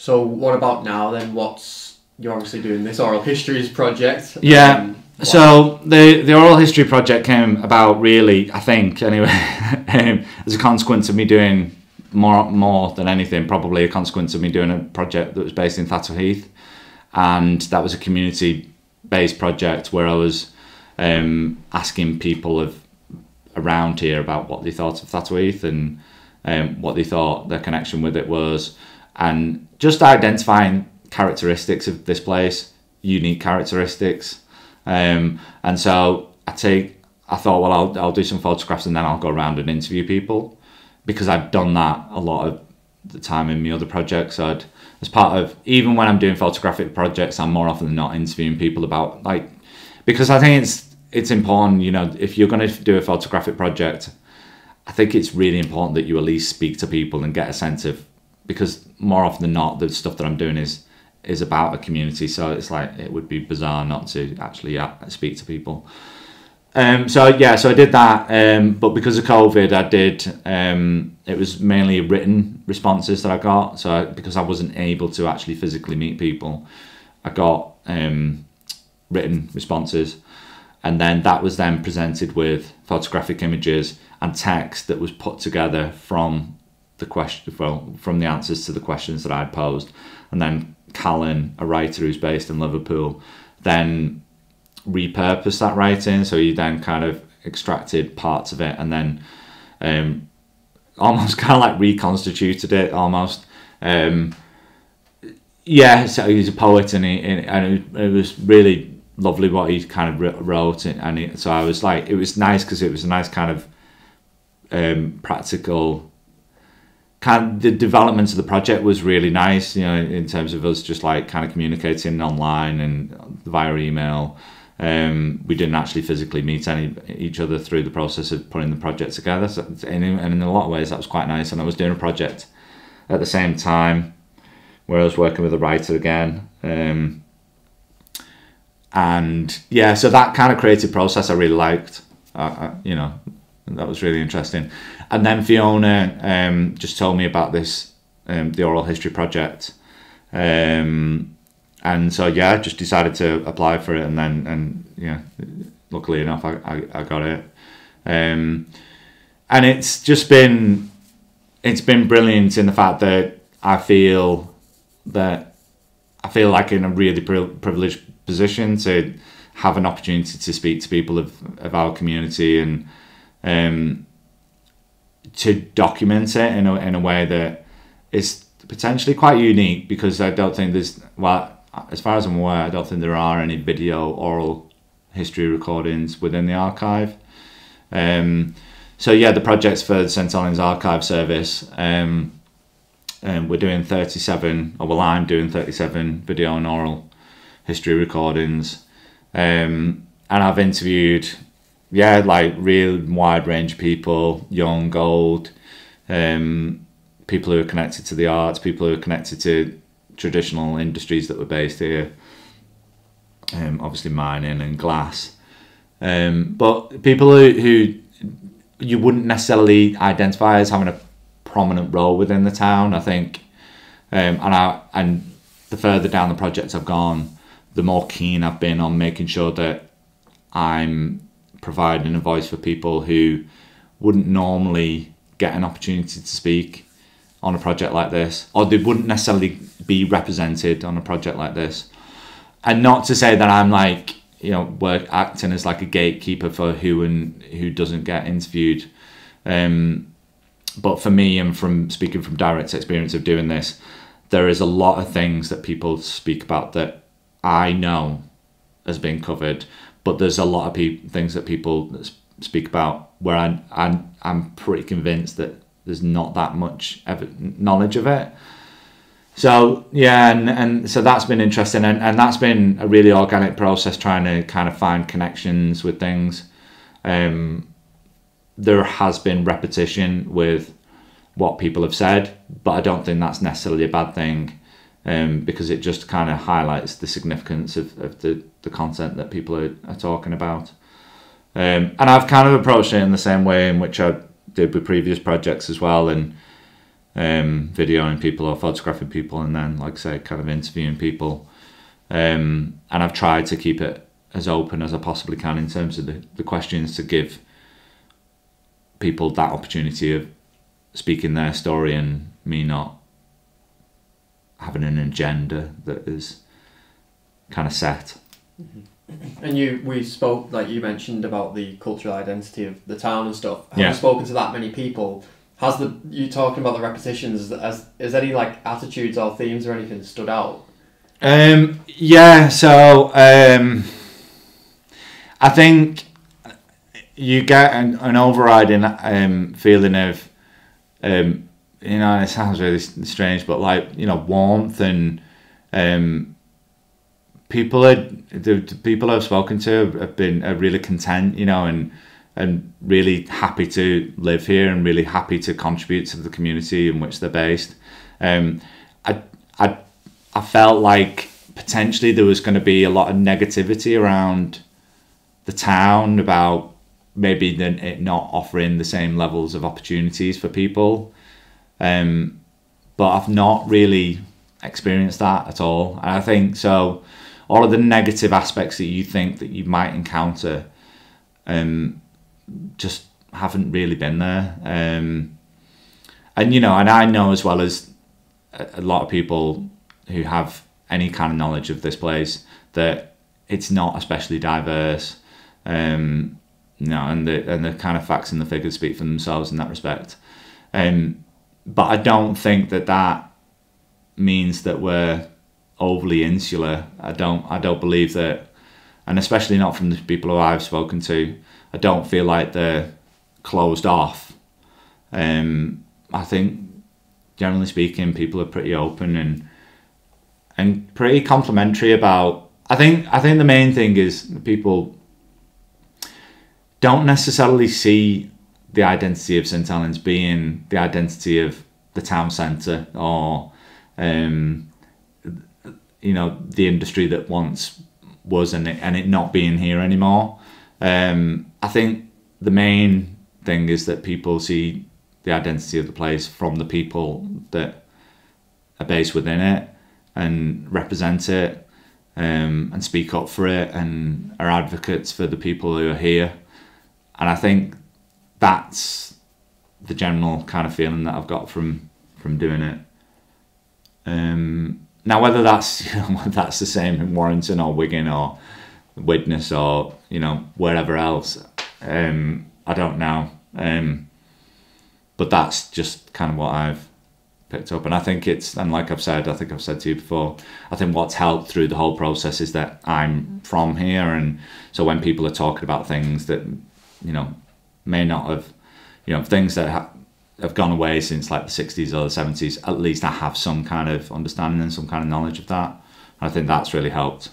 So what about now then? You're obviously doing this oral histories project. Yeah. So the oral history project came about really, I think, anyway, as a consequence of me doing more than anything, probably a consequence of me doing a project that was based in Thatto Heath, and that was a community-based project where I was asking people around here about what they thought of Thatto Heath and what they thought their connection with it was, and just identifying characteristics of this place, unique characteristics. And so I thought, well, I'll do some photographs and then I'll go around and interview people, because I've done that a lot of the time in my other projects. As part of, even when I'm doing photographic projects, I'm more often than not interviewing people about, like, because I think it's important, you know, if you're going to do a photographic project, I think it's really important that you at least speak to people and get a sense of, because more often than not, the stuff that I'm doing is about a community, so it's like, it would be bizarre not to actually speak to people. So I did that, but because of COVID, I did, it was mainly written responses that I got, because I wasn't able to actually physically meet people, I got written responses, and then that was then presented with photographic images and text that was put together from the answers to the questions that I'd posed. And then Callan, a writer who's based in Liverpool, then repurposed that writing, so he then kind of extracted parts of it and then almost kind of like reconstituted it almost. So he's a poet, and it was really lovely what he kind of wrote, so I was like, it was nice because it was a nice kind of practical kind of, the development of the project was really nice, you know, in terms of us just like kind of communicating online and via email. We didn't actually physically meet each other through the process of putting the project together, so, and in a lot of ways that was quite nice. And I was doing a project at the same time where I was working with a writer again, and yeah, so that kind of creative process I really liked. You know, that was really interesting. And then Fiona just told me about this, the oral history project, and so yeah, I just decided to apply for it, and yeah, luckily enough, I got it, and it's been brilliant in the fact that I feel like in a really privileged position to have an opportunity to speak to people of our community, and to document it in a way that is potentially quite unique, because I don't think there's, well, as far as I'm aware, I don't think there are any video oral history recordings within the archive. So yeah, the project's for the St Helens Archive Service, and we're doing 37, or well, I'm doing 37 video and oral history recordings, and I've interviewed, yeah, like real wide range of people, young, old, people who are connected to the arts, people who are connected to traditional industries that were based here, obviously mining and glass, but people who you wouldn't necessarily identify as having a prominent role within the town, I think, and the further down the project I've gone, the more keen I've been on making sure that I'm providing a voice for people who wouldn't normally get an opportunity to speak on a project like this, or they wouldn't necessarily be represented on a project like this. And not to say that I'm like, you know, acting as like a gatekeeper for who doesn't get interviewed, but for me, and from speaking from direct experience of doing this, there is a lot of things that people speak about that I know has been covered, but there's a lot of things that people speak about where I'm pretty convinced that there's not that much knowledge of it. So yeah, and so that's been interesting, and that's been a really organic process, trying to kind of find connections with things. There has been repetition with what people have said, but I don't think that's necessarily a bad thing, because it just kind of highlights the significance of the content that people are talking about. And I've kind of approached it in the same way in which I did with previous projects as well, and videoing people or photographing people, and then, like I say, kind of interviewing people. And I've tried to keep it as open as I possibly can in terms of the questions, to give people that opportunity of speaking their story and me not having an agenda that is kind of set. And we spoke, like you mentioned, about the cultural identity of the town and stuff. Have Yeah. you spoken to that many people? You talking about the repetitions, is any like attitudes or themes or anything stood out? Yeah, so I think you get an overriding feeling of, you know, and it sounds really strange, but like, you know, warmth, and the people I've spoken to have been really content, you know, and really happy to live here and really happy to contribute to the community in which they're based. I felt like potentially there was going to be a lot of negativity around the town about maybe it not offering the same levels of opportunities for people. But I've not really experienced that at all. And I think so all of the negative aspects that you think that you might encounter just haven't really been there. And, you know, and I know as well as a lot of people who have any kind of knowledge of this place that it's not especially diverse. You know, and the kind of facts and the figures speak for themselves in that respect. But I don't think that means that we're overly insular. I don't believe that, and especially not from the people who I've spoken to, I don't feel like they're closed off. I think generally speaking, people are pretty open and pretty complimentary about. I think the main thing is people don't necessarily see the identity of St Helens being the identity of the town centre, or you know, the industry that once was, and it not being here anymore. I think the main thing is that people see the identity of the place from the people that are based within it and represent it, and speak up for it and are advocates for the people who are here. And I think that's the general kind of feeling that I've got from doing it. Now, whether that's, you know, whether that's the same in Warrington or Wigan or Widnes or, you know, wherever else, I don't know. But that's just kind of what I've picked up. And I think and like I've said to you before, I think what's helped through the whole process is that I'm from here. And so when people are talking about things that, you know, may not have, you know, things that have gone away since like the 60s or the 70s, at least I have some kind of understanding and some kind of knowledge of that. And I think that's really helped.